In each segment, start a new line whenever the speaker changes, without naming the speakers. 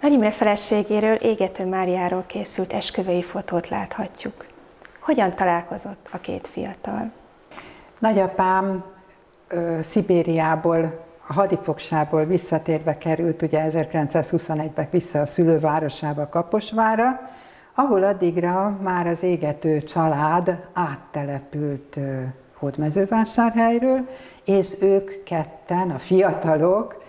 Nagy Imre feleségéről, Égető Máriáról készült esküvői fotót láthatjuk. Hogyan találkozott a két fiatal?
Nagyapám Szibériából, a hadifogságból visszatérve került ugye 1921-ben vissza a szülővárosába, Kaposvárra, ahol addigra már az Égető család áttelepült Hódmezővásárhelyről, és ők ketten, a fiatalok,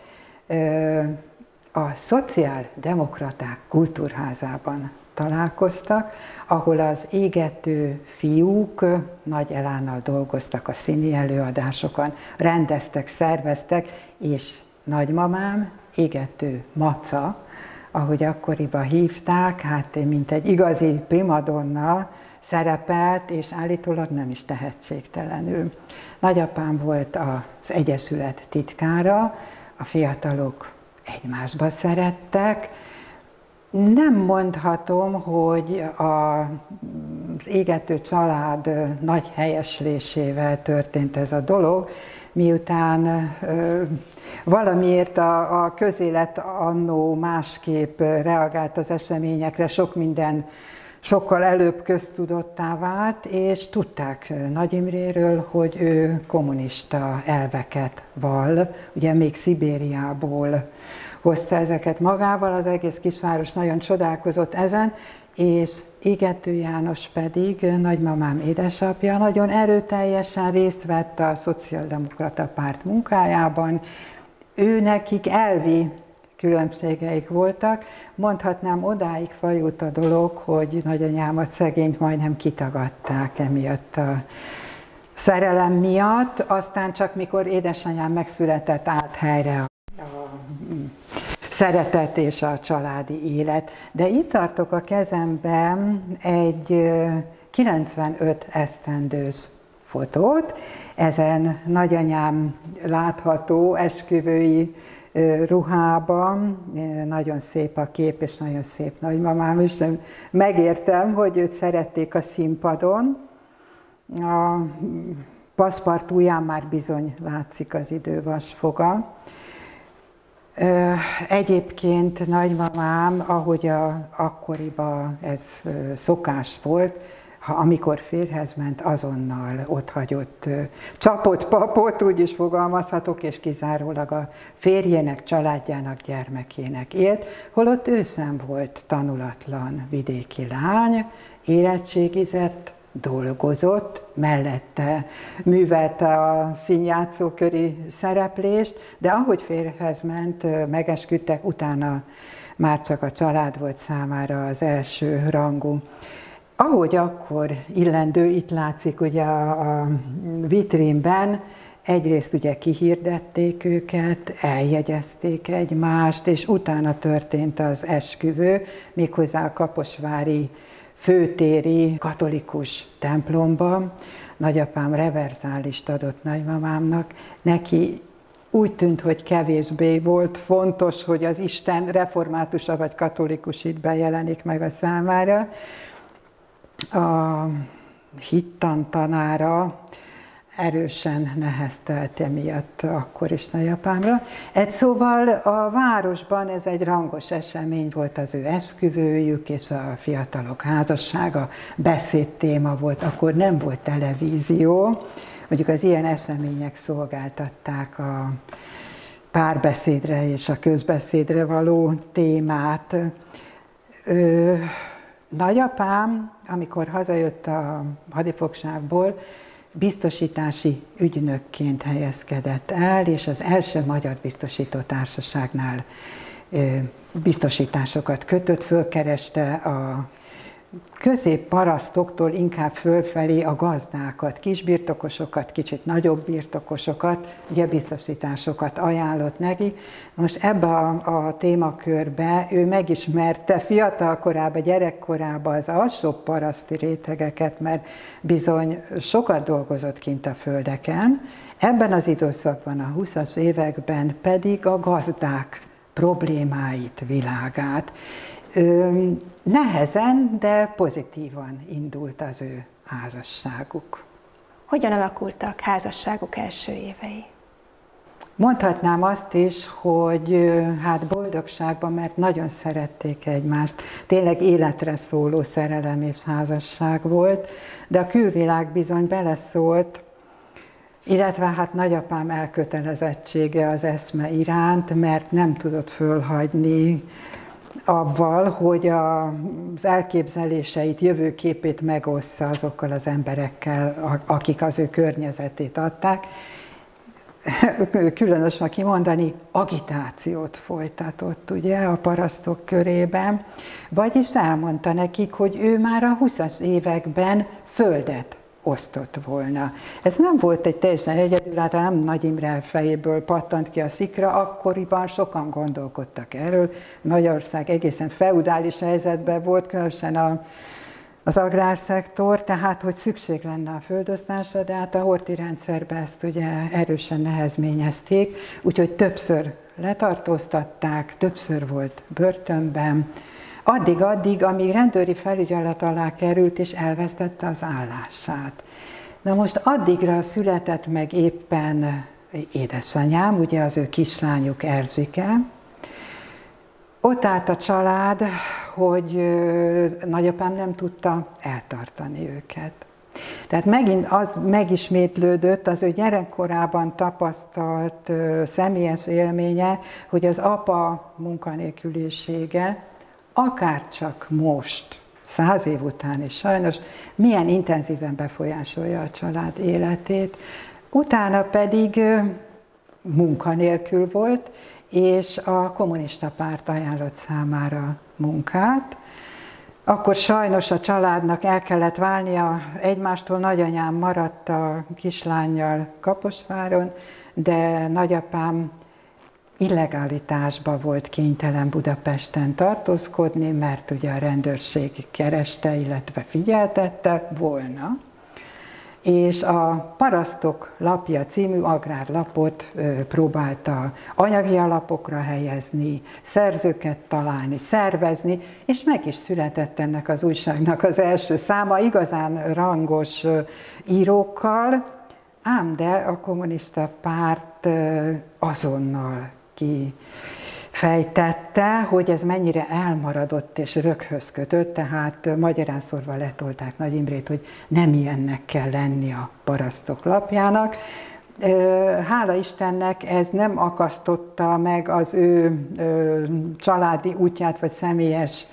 a Szociáldemokraták Kultúrházában találkoztak, ahol az égető fiúk nagy elánnal dolgoztak a színi előadásokon, rendeztek, szerveztek, és nagymamám, Égető Maca, ahogy akkoriban hívták, hát mint egy igazi primadonna szerepelt, és állítólag nem is tehetségtelenül. Nagyapám volt az Egyesület titkára, a fiatalok egymásba szerettek. Nem mondhatom, hogy az Égető család nagy helyeslésével történt ez a dolog, miután valamiért a közélet annó másképp reagált az eseményekre, sok minden sokkal előbb köztudottá vált, és tudták Nagy Imréről, hogy ő kommunista elveket vall, ugye még Szibériából hozta ezeket magával, az egész kisváros nagyon csodálkozott ezen, és Égető János pedig, nagymamám édesapja, nagyon erőteljesen részt vett a Szociáldemokrata Párt munkájában. Ő nekik elvi különbségeik voltak, mondhatnám, odáig fajult a dolog, hogy nagyanyámat, szegényt majdnem kitagadták emiatt a szerelem miatt, aztán csak mikor édesanyám megszületett, állt helyre a szeretet és a családi élet. De itt tartok a kezemben egy 95 esztendős fotót, ezen nagyanyám látható esküvői ruhában, nagyon szép a kép, és nagyon szép nagymamám is. Megértem, hogy őt szerették a színpadon. A paszpartúján már bizony látszik az idő vasfoga. Egyébként nagymamám, ahogy akkoriban ez szokás volt, amikor férjhez ment, azonnal otthagyott csapott papot, úgy is fogalmazhatok, és kizárólag a férjének, családjának, gyermekének élt, holott ő sem volt tanulatlan vidéki lány, érettségizett, dolgozott, mellette művelte a színjátszóköri szereplést, de ahogy férjhez ment, megesküdtek, utána már csak a család volt számára az első rangú. Ahogy akkor illendő, itt látszik ugye a vitrínben, egyrészt ugye kihirdették őket, eljegyezték egymást, és utána történt az esküvő, méghozzá a kaposvári főtéri katolikus templomban. Nagyapám reverzálist adott nagymamámnak, neki úgy tűnt, hogy kevésbé volt fontos, hogy az Isten reformátusa vagy katolikus itt bejelenik meg a számára. A hittantanára erősen neheztelt emiatt akkor is nagyapámra. Egy szóval a városban ez egy rangos esemény volt, az ő esküvőjük és a fiatalok házassága, beszédtéma volt, akkor nem volt televízió, mondjuk az ilyen események szolgáltatták a párbeszédre és a közbeszédre való témát. Nagyapám, amikor hazajött a hadifogságból, biztosítási ügynökként helyezkedett el, és az első magyar biztosító társaságnál biztosításokat kötött, fölkereste a középparasztoktól inkább fölfelé a gazdákat, kisbirtokosokat, kicsit nagyobb birtokosokat, ugye biztosításokat ajánlott neki. Most ebbe a témakörbe ő megismerte fiatal korában, gyerekkorában az alsóbb paraszti rétegeket, mert bizony sokat dolgozott kint a földeken. Ebben az időszakban, a 20-as években pedig a gazdák problémáit, világát. Nehezen, de pozitívan indult az ő házasságuk.
Hogyan alakultak házasságuk első évei?
Mondhatnám azt is, hogy hát boldogságban, mert nagyon szerették egymást. Tényleg életre szóló szerelem és házasság volt, de a külvilág bizony beleszólt, illetve hát nagyapám elkötelezettsége az eszme iránt, mert nem tudott fölhagyni avval, hogy az elképzeléseit, jövőképét megossza azokkal az emberekkel, akik az ő környezetét adták. Különös ma kimondani, agitációt folytatott ugye a parasztok körében, vagyis elmondta nekik, hogy ő már a 20-as években földet osztott volna. Ez nem volt egy teljesen egyedül, hát nem Nagy Imre fejéből pattant ki a szikra, akkoriban sokan gondolkodtak erről. Magyarország egészen feudális helyzetben volt, különösen az agrárszektor, tehát hogy szükség lenne a földosztásra, de hát a horthy rendszerben ezt ugye erősen nehezményezték, úgyhogy többször letartóztatták, többször volt börtönben, addig, amíg rendőri felügyelet alá került és elvesztette az állását. Na most addigra született meg éppen édesanyám, ugye az ő kislányuk Erzsike. Ott állt a család, hogy nagyapám nem tudta eltartani őket. Tehát megint az megismétlődött az ő gyerekkorában tapasztalt személyes élménye, hogy az apa munkanélkülisége akárcsak most, 100 év után is sajnos, milyen intenzíven befolyásolja a család életét. Utána pedig munkanélkül volt, és a kommunista párt ajánlott számára munkát. Akkor sajnos a családnak el kellett válnia egymástól, nagyanyám maradt a kislánnyal Kaposváron, de nagyapám illegalitásba volt kénytelen Budapesten tartózkodni, mert ugye a rendőrség kereste, illetve figyeltette volna. És a Parasztok lapja című agrárlapot próbálta anyagi alapokra helyezni, szerzőket találni, szervezni, és meg is született ennek az újságnak az első száma, igazán rangos írókkal, ám de a kommunista párt azonnal kifejtette, hogy ez mennyire elmaradott és röghöz kötött, tehát magyarán szórva letolták Nagy Imrét, hogy nem ilyennek kell lenni a Parasztok lapjának. Hála Istennek ez nem akasztotta meg az ő családi útját, vagy személyes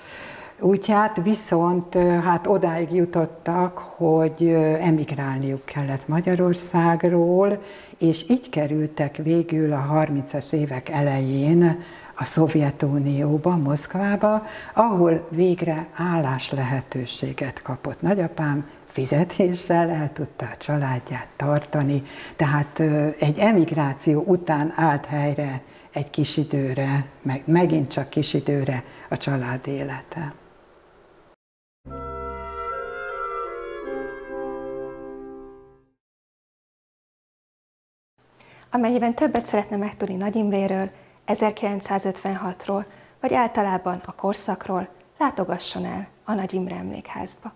útját, viszont hát odáig jutottak, hogy emigrálniuk kellett Magyarországról, és így kerültek végül a 30-as évek elején a Szovjetunióba, Moszkvába, ahol végre állás lehetőséget kapott nagyapám, fizetéssel el tudta a családját tartani, tehát egy emigráció után állt helyre egy kis időre, megint csak kis időre a család élete.
Amennyiben többet szeretne megtudni Nagy Imréről, 1956-ról, vagy általában a korszakról, látogasson el a Nagy Imre Emlékházba.